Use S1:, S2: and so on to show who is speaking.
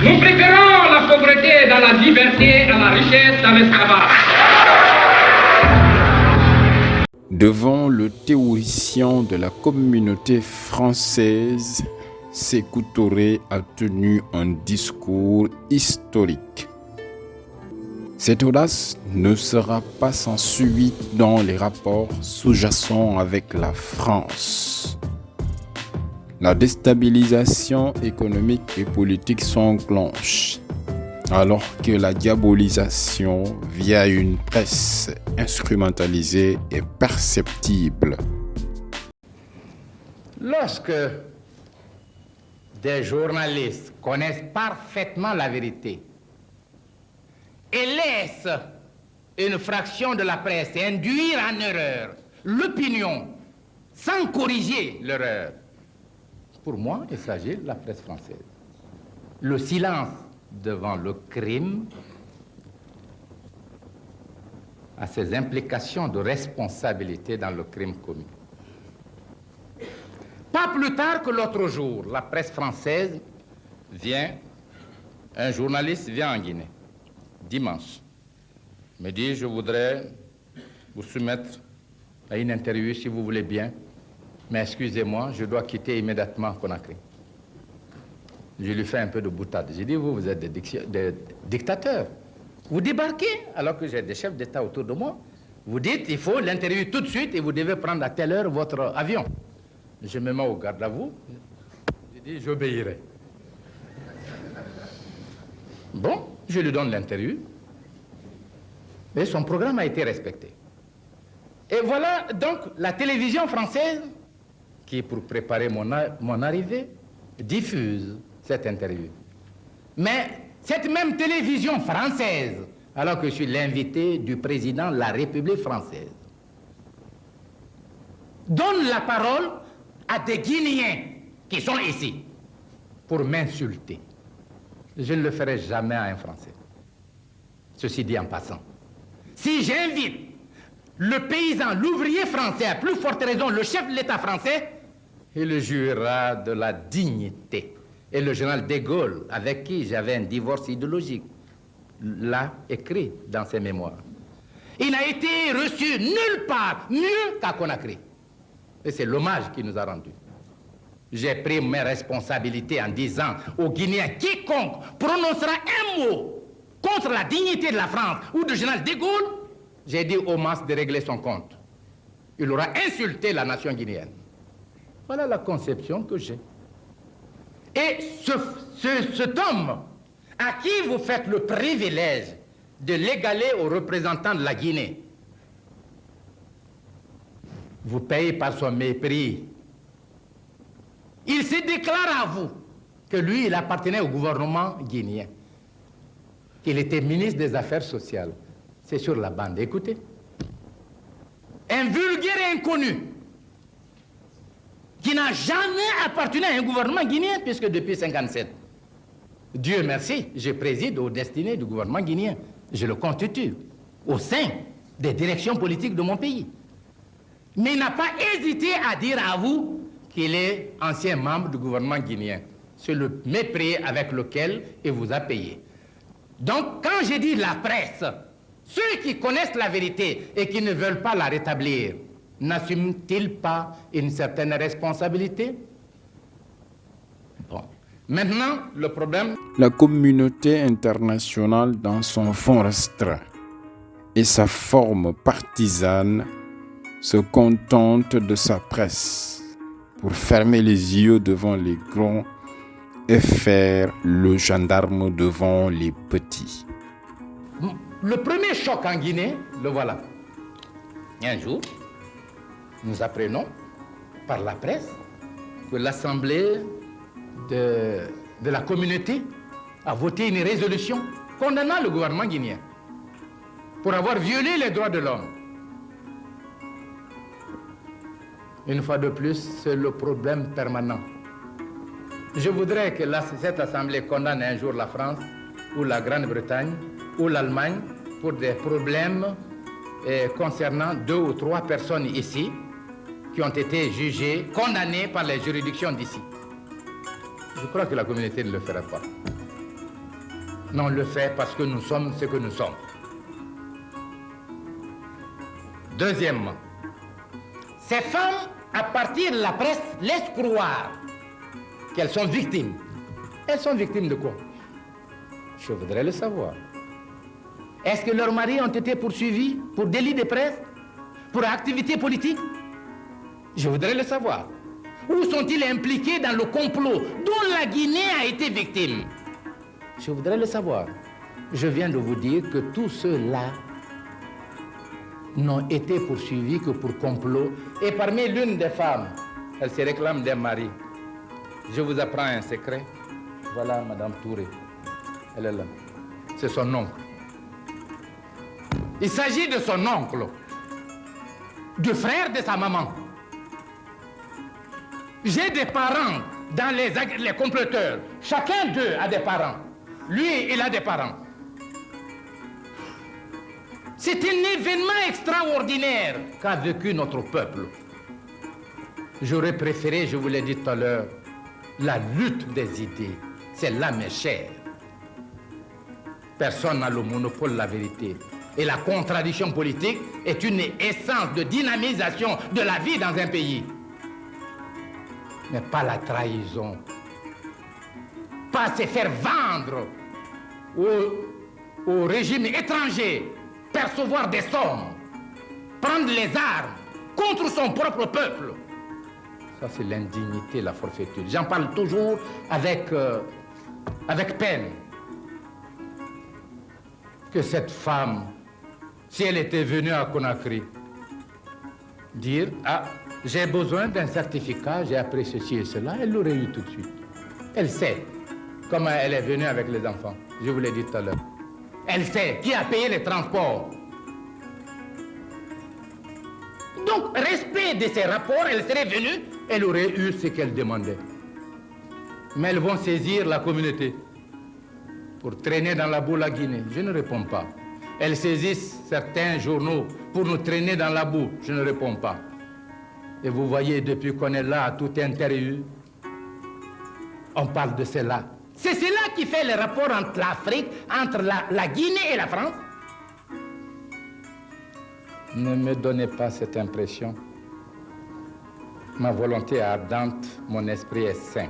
S1: Nous préférons la pauvreté dans la liberté à la richesse dans l'esclavage.
S2: Devant le théoricien de la communauté française, Sékou Touré a tenu un discours historique. Cette audace ne sera pas sans suite dans les rapports sous-jacents avec la France. La déstabilisation économique et politique s'enclenche, alors que la diabolisation via une presse instrumentalisée est perceptible.
S3: Lorsque des journalistes connaissent parfaitement la vérité et laissent une fraction de la presse induire en erreur l'opinion sans corriger l'erreur, pour moi, il s'agit de la presse française. Le silence devant le crime a ses implications de responsabilité dans le crime commis. Pas plus tard que l'autre jour, la presse française un journaliste vient en Guinée, dimanche, me dit: je voudrais vous soumettre à une interview si vous voulez bien, mais excusez-moi, je dois quitter immédiatement Conakry. Je lui fais un peu de boutade. J'ai dit: vous êtes des dictateurs. Vous débarquez alors que j'ai des chefs d'État autour de moi. Vous dites: il faut l'interview tout de suite et vous devez prendre à telle heure votre avion. Je me mets au garde à vous. J'ai dit: j'obéirai. Bon, je lui donne l'interview. Et son programme a été respecté. Et voilà donc la télévision française qui, pour préparer mon arrivée, diffuse cette interview. Mais cette même télévision française, alors que je suis l'invité du président de la République française, donne la parole à des Guinéens qui sont ici pour m'insulter. Je ne le ferai jamais à un Français. Ceci dit en passant. Si j'invite le paysan, l'ouvrier français, à plus forte raison le chef de l'État français, il jurera de la dignité. Et le général de Gaulle, avec qui j'avais un divorce idéologique, l'a écrit dans ses mémoires. Il n'a été reçu nulle part, mieux qu'à Conakry. Et c'est l'hommage qu'il nous a rendu. J'ai pris mes responsabilités en disant aux Guinéens: quiconque prononcera un mot contre la dignité de la France ou du général de Gaulle, j'ai dit au MAS de régler son compte. Il aura insulté la nation guinéenne. Voilà la conception que j'ai. Et cet homme à qui vous faites le privilège de l'égaler aux représentants de la Guinée, vous payez par son mépris. Il se déclare à vous que lui, il appartenait au gouvernement guinéen, qu'il était ministre des Affaires sociales. C'est sur la bande, écoutez. Un vulgaire inconnu qui n'a jamais appartenu à un gouvernement guinéen, puisque depuis 1957, Dieu merci, je préside aux destinées du gouvernement guinéen. Je le constitue au sein des directions politiques de mon pays. Mais il n'a pas hésité à dire à vous qu'il est ancien membre du gouvernement guinéen. C'est le mépris avec lequel il vous a payé. Donc, quand j'ai dit la presse, ceux qui connaissent la vérité et qui ne veulent pas la rétablir, n'assument-ils pas une certaine responsabilité? Bon. Maintenant, le problème...
S2: La communauté internationale, dans son fond restreint et sa forme partisane, se contente de sa presse pour fermer les yeux devant les grands et faire le gendarme devant les petits.
S3: Le premier choc en Guinée, le voilà. Un jour, nous apprenons par la presse que l'Assemblée de la communauté a voté une résolution condamnant le gouvernement guinéen pour avoir violé les droits de l'homme. Une fois de plus, c'est le problème permanent. Je voudrais que cette Assemblée condamne un jour la France ou la Grande-Bretagne ou l'Allemagne pour des problèmes concernant 2 ou 3 personnes ici qui ont été jugées, condamnées par les juridictions d'ici. Je crois que la communauté ne le fera pas. Non, on le fait parce que nous sommes ce que nous sommes. Deuxièmement, ces femmes, à partir de la presse, laissent croire qu'elles sont victimes. Elles sont victimes de quoi? Je voudrais le savoir. Est-ce que leurs maris ont été poursuivis pour délit de presse? Pour activité politique? Je voudrais le savoir. Où sont-ils impliqués dans le complot dont la Guinée a été victime? Je voudrais le savoir. Je viens de vous dire que tous ceux-là n'ont été poursuivis que pour complot. Et parmi l'une des femmes, elle se réclame d'un mari. Je vous apprends un secret. Voilà Madame Touré. Elle est là. C'est son oncle. Il s'agit de son oncle, du frère de sa maman. J'ai des parents dans les comploteurs. Chacun d'eux a des parents. Lui, il a des parents. C'est un événement extraordinaire qu'a vécu notre peuple. J'aurais préféré, je vous l'ai dit tout à l'heure, la lutte des idées. C'est là mes chers. Personne n'a le monopole de la vérité. Et la contradiction politique est une essence de dynamisation de la vie dans un pays. Mais pas la trahison. Pas se faire vendre au régime étranger, percevoir des sommes, prendre les armes contre son propre peuple. Ça, c'est l'indignité, la forfaiture. J'en parle toujours avec peine. Que cette femme, si elle était venue à Conakry, dire « Ah, j'ai besoin d'un certificat, j'ai appris ceci et cela », elle l'aurait eu tout de suite. Elle sait comment elle est venue avec les enfants. Je vous l'ai dit tout à l'heure. Elle sait qui a payé les transports. Donc, respect de ces rapports, elle serait venue, elle aurait eu ce qu'elle demandait. Mais elles vont saisir la communauté pour traîner dans la boue la Guinée. Je ne réponds pas. Elles saisissent certains journaux pour nous traîner dans la boue. Je ne réponds pas. Et vous voyez, depuis qu'on est là, à tout intérieur, on parle de cela. C'est cela qui fait le rapport entre l'Afrique, entre la Guinée et la France. Ne me donnez pas cette impression. Ma volonté est ardente, mon esprit est sain.